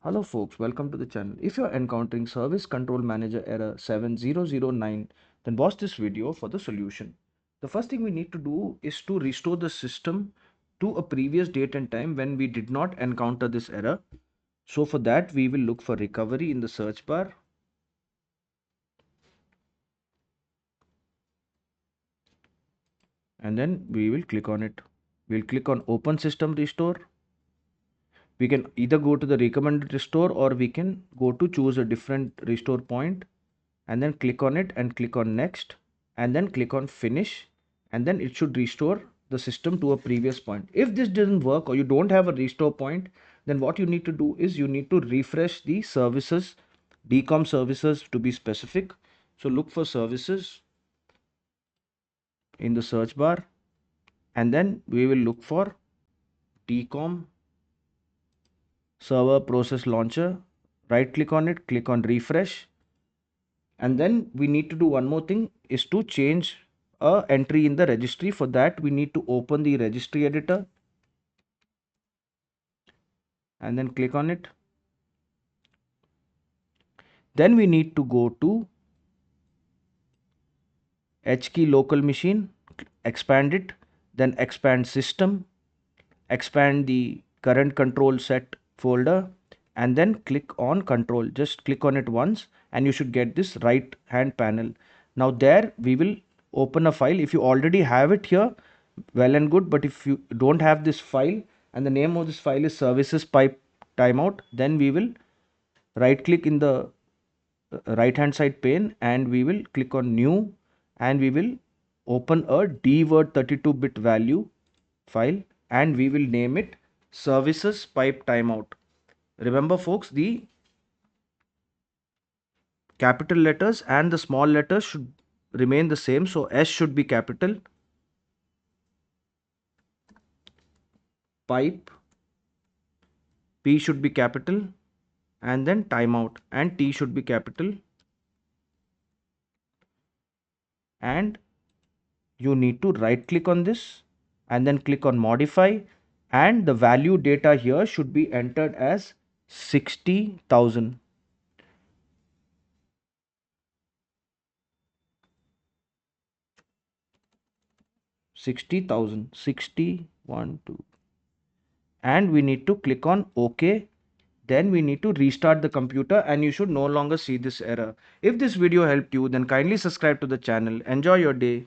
Hello folks, welcome to the channel. If you're encountering Service Control Manager error 7009, then watch this video for the solution. The first thing we need to do is to restore the system to a previous date and time when we did not encounter this error. So for that, we will look for recovery in the search bar. And then we will click on it. We'll click on Open System Restore. We can either go to the recommended restore or we can go to choose a different restore point and then click on it and click on next and then click on finish, and then it should restore the system to a previous point. If this doesn't work or you don't have a restore point, then what you need to do is you need to refresh the services, DCOM services to be specific. So look for services in the search bar and then we will look for DCOM server process launcher. Right click on it, click on refresh, and then we need to do one more thing is to change a entry in the registry. For that we need to open the registry editor and then click on it. Then we need to go to HKey local machine, expand it, then expand system, expand the current control set folder, and then click on control. Just click on it once and you should get this right hand panel. Now there we will open a file. If you already have it here, well and good, but if you don't have this file and the name of this file is services pipe timeout, then we will right click in the right hand side pane and we will click on new and we will open a dword 32-bit value file and we will name it services pipe timeout. Remember folks, the capital letters and the small letters should remain the same. So S should be capital, pipe, P should be capital, and then timeout, and T should be capital. And you need to right click on this and then click on modify, and the value data here should be entered as 60,000. 60,000, 60, 1, 2. And we need to click on OK. Then we need to restart the computer and you should no longer see this error. If this video helped you, then kindly subscribe to the channel. Enjoy your day.